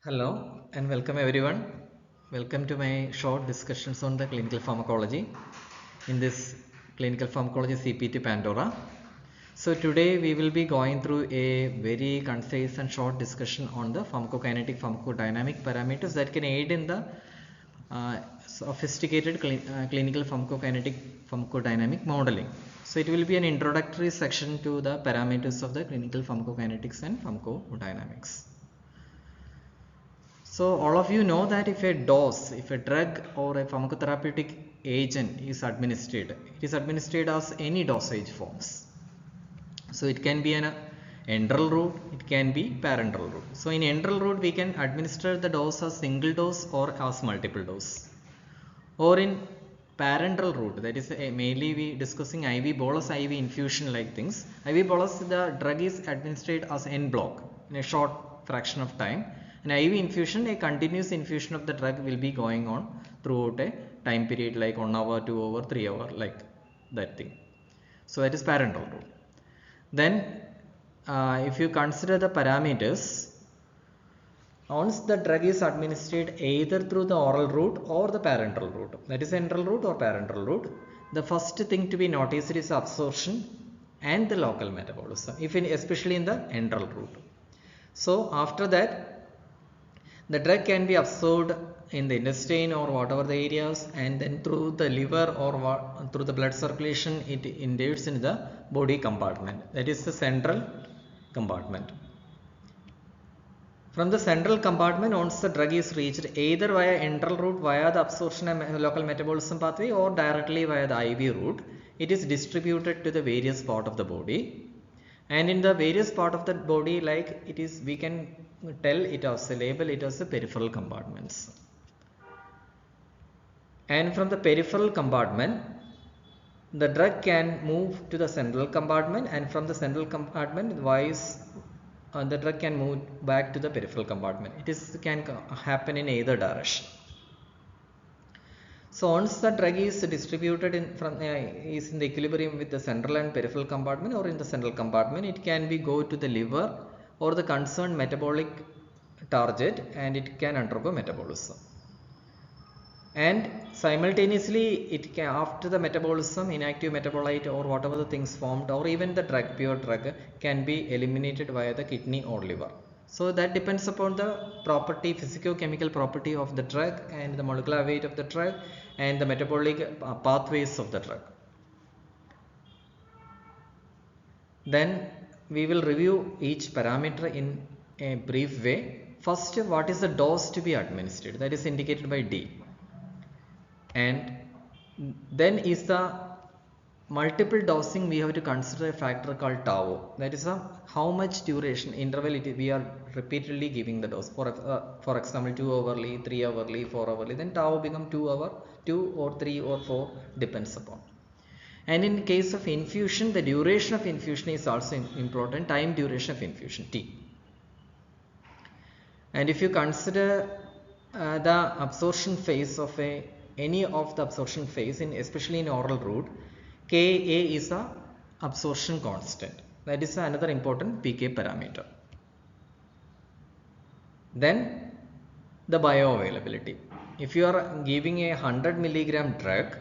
Hello and welcome everyone. Welcome to my short discussions on the clinical pharmacology in this clinical pharmacology CPT Pandora. So today we will be going through a very concise and short discussion on the pharmacokinetic pharmacodynamic parameters that can aid in the sophisticated clinical pharmacokinetic pharmacodynamic modeling. So it will be an introductory section to the parameters of the clinical pharmacokinetics and pharmacodynamics. So all of you know that if a dose, if a drug or a pharmacotherapeutic agent is administered, it is administered as any dosage forms. So it can be an enteral route, it can be parenteral route. So in enteral route we can administer the dose as single dose or as multiple dose. Or in parenteral route, that is mainly we discussing IV bolus, IV infusion like things. IV bolus, the drug is administered as en bloc in a short fraction of time. In IV infusion, a continuous infusion of the drug will be going on throughout a time period like 1 hour, 2 hour, 3 hour, like that thing. So that is parenteral route. Then if you consider the parameters, once the drug is administered either through the oral route or the parenteral route, that is enteral route or parenteral route, the first thing to be noticed is absorption and the local metabolism, especially in the enteral route. So after that, the drug can be absorbed in the intestine or whatever the areas, and then through the liver or through the blood circulation it invades in the body compartment, that is the central compartment. From the central compartment, once the drug is reached either via enteral route via the absorption and local metabolism pathway or directly via the IV route, it is distributed to the various part of the body. And in the various part of the body, like it is, we can tell it as a label, it as the peripheral compartments. And from the peripheral compartment, the drug can move to the central compartment, and from the central compartment, the drug can move back to the peripheral compartment. Can happen in either direction. So once the drug is distributed is in the equilibrium with the central and peripheral compartment, or in the central compartment, it can be go to the liver or the concerned metabolic target, and it can undergo metabolism. And simultaneously it can, after the metabolism, inactive metabolite or whatever the things formed, or even the drug, pure drug, can be eliminated via the kidney or liver. So that depends upon the property, physicochemical property of the drug and the molecular weight of the drug and the metabolic pathways of the drug. Then we will review each parameter in a brief way. First, what is the dose to be administered? That is indicated by D. And then is the multiple dosing, we have to consider a factor called tau. That is how much duration interval we are repeatedly giving the dose. For example, 2 hourly, 3 hourly, 4 hourly, then tau become 2 hour, 2 or 3 or 4 depends upon. And in case of infusion, the duration of infusion is also important, time duration of infusion, T. And if you consider the absorption phase of any of the absorption phase, especially in oral route, Ka is a absorption constant. That is another important PK parameter. Then the bioavailability. If you are giving a 100 milligram drug,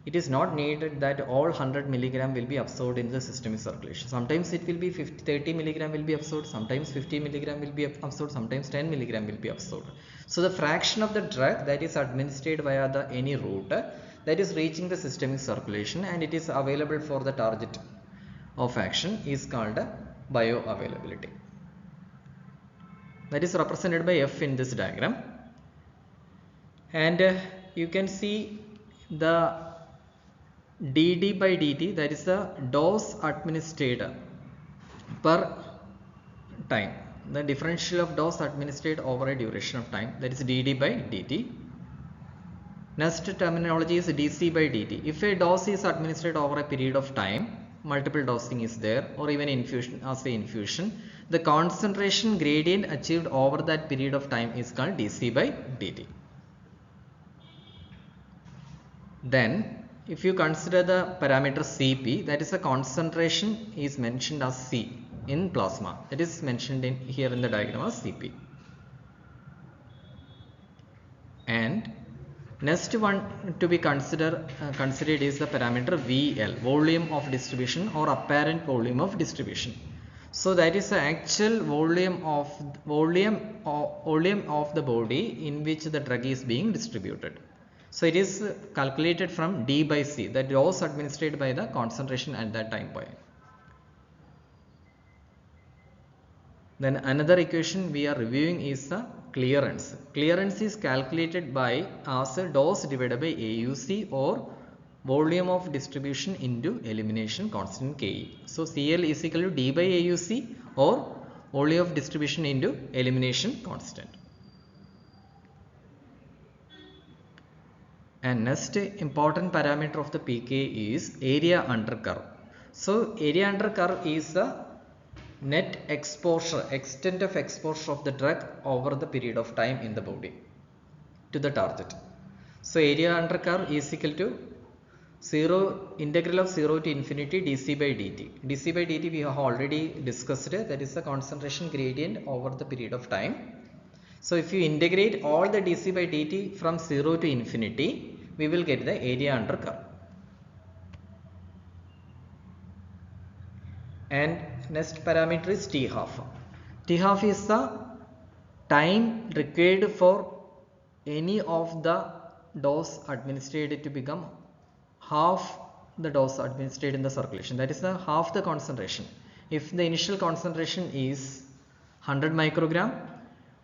it is not needed that all 100 milligram will be absorbed in the systemic circulation. Sometimes it will be 30 milligram will be absorbed, sometimes 50 milligram will be absorbed, sometimes 10 milligram will be absorbed. So the fraction of the drug that is administered via any route that is reaching the systemic circulation and it is available for the target of action is called bioavailability. That is represented by F in this diagram. And you can see the dd by dt, that is the dose administered per time, the differential of dose administered over a duration of time, that is dd by dt. Next terminology is dc by dt. If a dose is administered over a period of time, multiple dosing is there, or even infusion, as a infusion, the concentration gradient achieved over that period of time is called dc by dt. Then if you consider the parameter Cp, that is the concentration is mentioned as C in plasma, that is mentioned here in the diagram as Cp. Next one to be considered is the parameter VL, volume of distribution or apparent volume of distribution. So that is the actual volume of the body in which the drug is being distributed. So it is calculated from D by C, that dose administered by the concentration at that time point. Then another equation we are reviewing is the clearance. Clearance is calculated by as a dose divided by AUC or volume of distribution into elimination constant Ke. So Cl is equal to D by AUC or volume of distribution into elimination constant. And next important parameter of the pK is area under curve. So area under curve is the net exposure, extent of exposure of the drug over the period of time in the body to the target. So area under curve is equal to integral of 0 to infinity dc by dt. dc by dt we have already discussed, that is the concentration gradient over the period of time. So if you integrate all the dc by dt from 0 to infinity, we will get the area under curve. And next parameter is T half. T half is the time required for any of the dose administered to become half the dose administered in the circulation. That is the half the concentration. If the initial concentration is 100 microgram,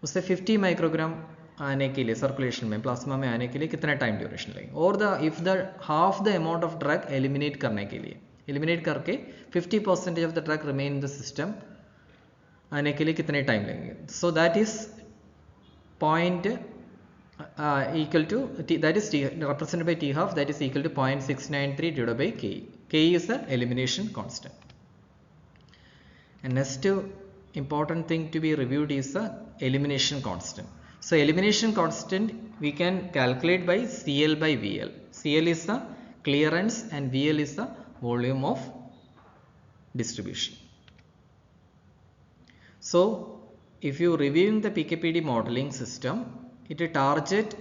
उससे 50 microgram आने के लिए circulation में plasma में आने के लिए कितना time duration लगेगा, और if the half the amount of drug eliminate करने के लिए eliminate करके 50% of the drug remain in the system आने के लिए कितने time लगेंगे. So that is point equal to T, that is T represented by T half, that is equal to 0.693 divided by Ke. Ke is the elimination constant. And next important thing to be reviewed is the elimination constant. So elimination constant we can calculate by Cl by Vl. Cl is the clearance and Vl is the volume of distribution. So if you reviewing the PKPD modeling system, it will target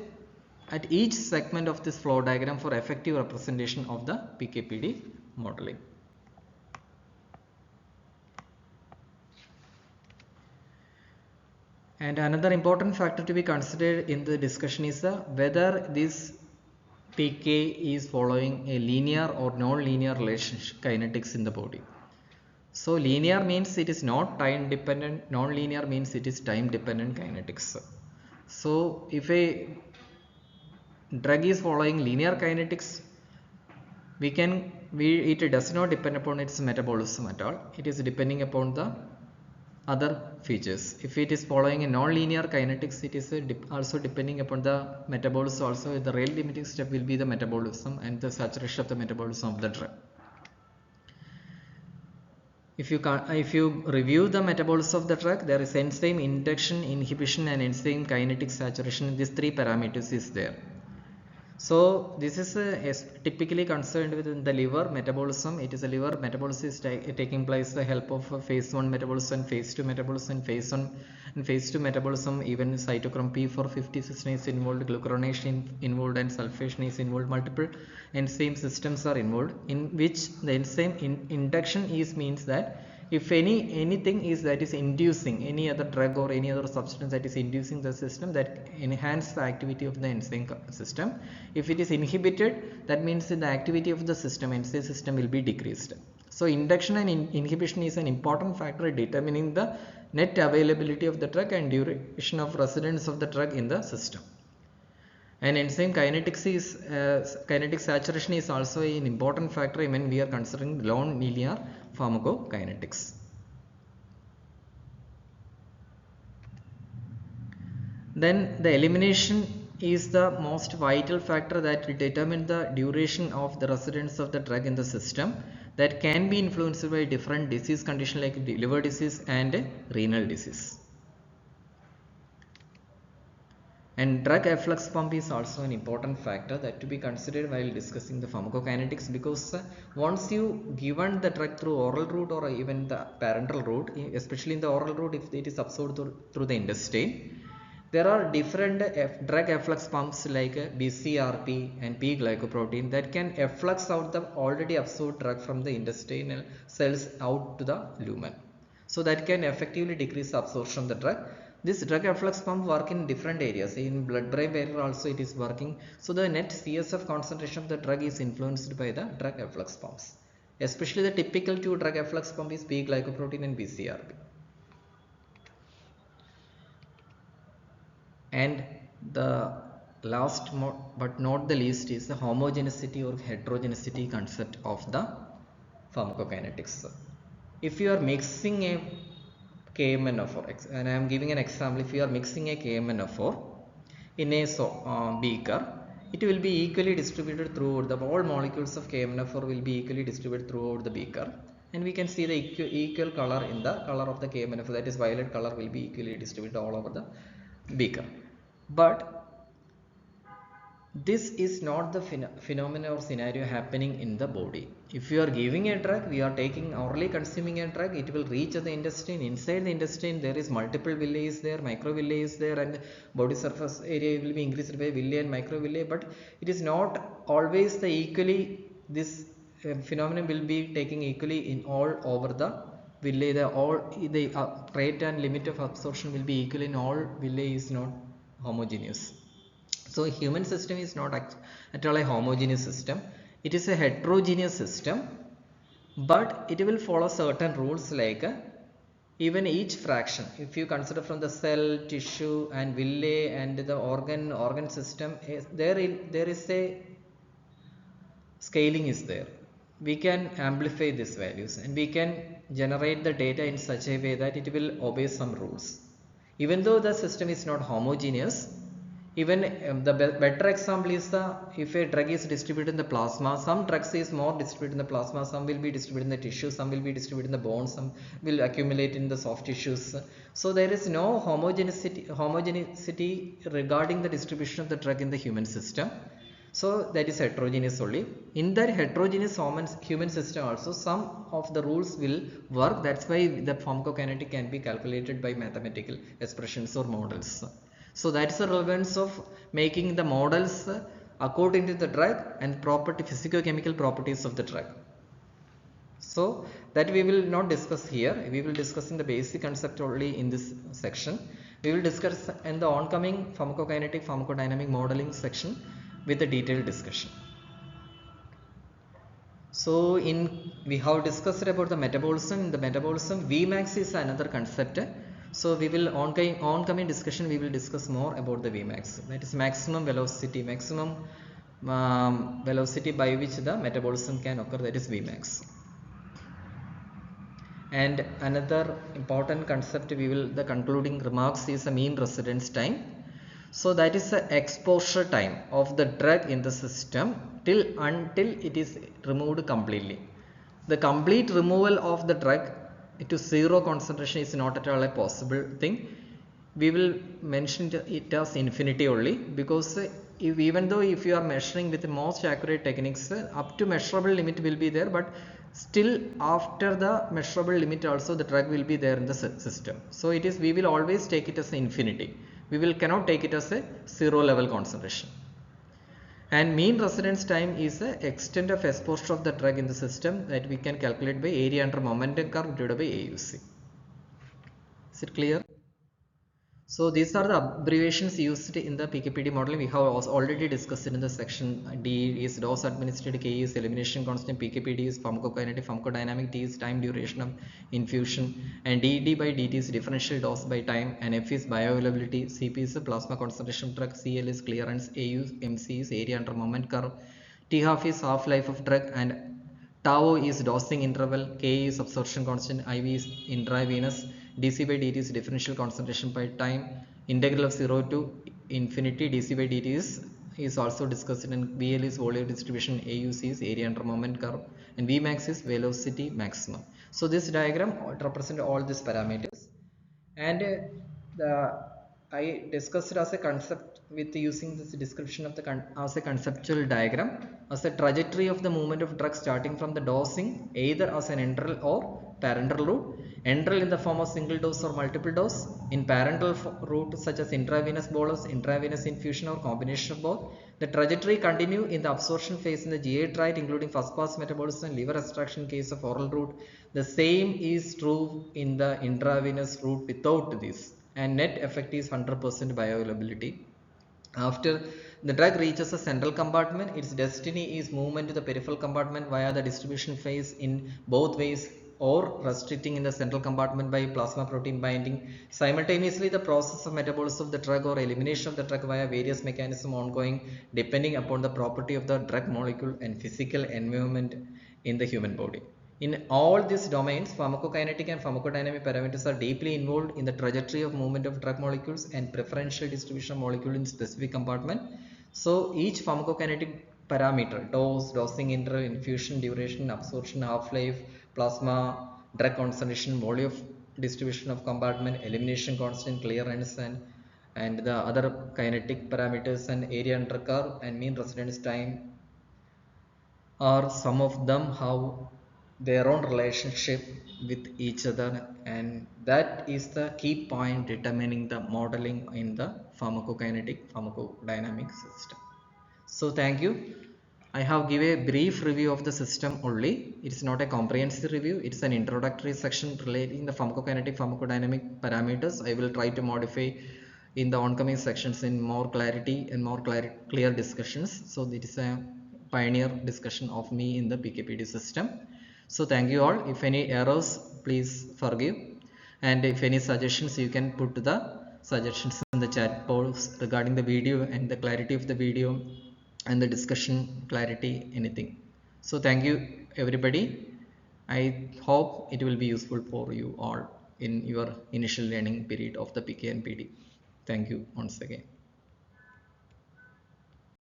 at each segment of this flow diagram for effective representation of the PKPD modeling. And another important factor to be considered in the discussion is whether this PK is following a linear or non-linear relationship kinetics in the body. So linear means it is not time dependent, non-linear means it is time dependent kinetics. So if a drug is following linear kinetics, it does not depend upon its metabolism at all. It is depending upon the other features. If it is following a non-linear kinetics, it is also depending upon the metabolism. Also the real limiting step will be the metabolism and the saturation of the metabolism of the drug. If you review the metabolism of the drug, there is enzyme induction, inhibition and enzyme kinetic saturation. These three parameters is there. So this is typically concerned with the liver metabolism. It is a liver metabolism is taking place with the help of phase 1 metabolism, phase 2 metabolism, phase 1 and phase 2 metabolism. Even cytochrome P450 is involved, glucuronation involved and sulfation is involved. Multiple enzyme systems are involved, in which the enzyme induction means that if anything is that is inducing any other drug or any other substance that is inducing the system, that enhance the activity of the enzyme system. If it is inhibited, that means the activity of the system, enzyme system, will be decreased. So induction and inhibition is an important factor determining the net availability of the drug and duration of residence of the drug in the system. And enzyme kinetic saturation is also an important factor when we are considering non-linear pharmacokinetics. Then the elimination is the most vital factor that will determine the duration of the residence of the drug in the system, that can be influenced by different disease conditions like liver disease and renal disease. And drug efflux pump is also an important factor that to be considered while discussing the pharmacokinetics, because once you given the drug through oral route or even the parenteral route, especially in the oral route, if it is absorbed through the intestine, There are different drug efflux pumps like BCRP and P-glycoprotein that can efflux out the already absorbed drug from the intestinal cells out to the lumen. So that can effectively decrease the absorption of the drug. This drug efflux pump work in different areas. In blood-brain barrier also it is working. So the net CSF concentration of the drug is influenced by the drug efflux pumps. Especially the typical two drug efflux pump is P-glycoprotein and BCRP. And the last but not the least is the homogeneity or heterogeneity concept of the pharmacokinetics. If you are mixing a KMNO4, and I am giving an example, if you are mixing a KMNO4 in a beaker, it will be equally distributed throughout the all molecules of KMNO4 will be equally distributed throughout the beaker, and we can see the equal color in the color of the KMNO4, that is violet color, will be equally distributed all over the beaker. But this is not the phenomenon or scenario happening in the body. If you are giving a drug, we are taking orally consuming a drug, it will reach the intestine. Inside the intestine there is multiple villi is there, microvilli is there, and body surface area will be increased by villi and microvilli. But it is not always the equally, this phenomenon will be taking equally in all over the villi. The rate and limit of absorption will be equal in all villi, is not homogeneous. So human system is not at all a homogeneous system. It is a heterogeneous system, but it will follow certain rules like even each fraction. If you consider from the cell, tissue and villi and the organ system, there is a scaling is there. We can amplify these values and we can generate the data in such a way that it will obey some rules. Even though the system is not homogeneous, even the better example is if a drug is distributed in the plasma, some drugs is more distributed in the plasma, some will be distributed in the tissue, some will be distributed in the bones, some will accumulate in the soft tissues. So there is no homogeneity regarding the distribution of the drug in the human system. So that is heterogeneous only. In that heterogeneous human system also, some of the rules will work. That's why the pharmacokinetic can be calculated by mathematical expressions or models. So that is the relevance of making the models according to the drug and physicochemical properties of the drug. So that we will not discuss here. We will discuss in the basic concept only in this section. We will discuss in the oncoming pharmacokinetic pharmacodynamic modeling section with a detailed discussion. So we have discussed about the metabolism. In the metabolism, Vmax is another concept. So we will oncoming discussion we will discuss more about the Vmax, that is maximum velocity by which the metabolism can occur, that is Vmax. And another important concept the concluding remarks is the mean residence time. So that is the exposure time of the drug in the system until it is removed completely. The complete removal of the drug to zero concentration is not at all a possible thing. We will mention it as infinity only, because even though if you are measuring with the most accurate techniques, up to measurable limit will be there, but still after the measurable limit also the drug will be there in the system. So we will always take it as infinity. We cannot take it as a zero level concentration. And mean residence time is the extent of exposure of the drug in the system that we can calculate by area under momentum curve divided by AUC. Is it clear? So these are the abbreviations used in the PKPD modeling. We have already discussed it in the section. D is dose administered, K is elimination constant, PKPD is pharmacokinetic, pharmacodynamic, T is time duration of infusion, and dt by dt is differential dose by time, and F is bioavailability, CP is the plasma concentration of drug, CL is clearance, AU MC is area under moment curve, T half is half-life of drug, and tau is dosing interval, K is absorption constant, IV is intravenous, dc by dt is differential concentration by time, integral of 0 to infinity dc by dt is also discussed, and VL is volume distribution, AUC is area under moment curve, and Vmax is velocity maximum. So this diagram represents all these parameters, and I discussed it as a concept with using this description of as a conceptual diagram as a trajectory of the movement of drug starting from the dosing either as an enteral or parental route, enteral in the form of single dose or multiple dose, in parental route such as intravenous bolus, intravenous infusion or combination of both. The trajectory continue in the absorption phase in the GI tract including first pass metabolism and liver extraction case of oral route. The same is true in the intravenous route without this, and net effect is 100% bioavailability. After the drug reaches the central compartment, its destiny is movement to the peripheral compartment via the distribution phase in both ways, or restricting in the central compartment by plasma protein binding. Simultaneously, the process of metabolism of the drug or elimination of the drug via various mechanisms ongoing depending upon the property of the drug molecule and physical environment in the human body. In all these domains, pharmacokinetic and pharmacodynamic parameters are deeply involved in the trajectory of movement of drug molecules and preferential distribution of molecule in specific compartment. So each pharmacokinetic parameter, dose, dosing interval, infusion duration, absorption, half-life, plasma, drug concentration, volume of distribution of compartment, elimination constant, clearance, and the other kinetic parameters and area under curve and mean residence time, or some of them have their own relationship with each other, and that is the key point determining the modeling in the pharmacokinetic pharmacodynamic system. So thank you. I have given a brief review of the system only. It is not a comprehensive review. It's an introductory section relating the pharmacokinetic pharmacodynamic parameters. I will try to modify in the oncoming sections in more clarity and more clear discussions. So it is a pioneer discussion of me in the PKPD system. So thank you all. If any errors, please forgive, and if any suggestions, you can put the suggestions in the chat box regarding the video and the clarity of the video and the discussion clarity, anything. So thank you everybody. I hope it will be useful for you all in your initial learning period of the PK and PD. Thank you once again.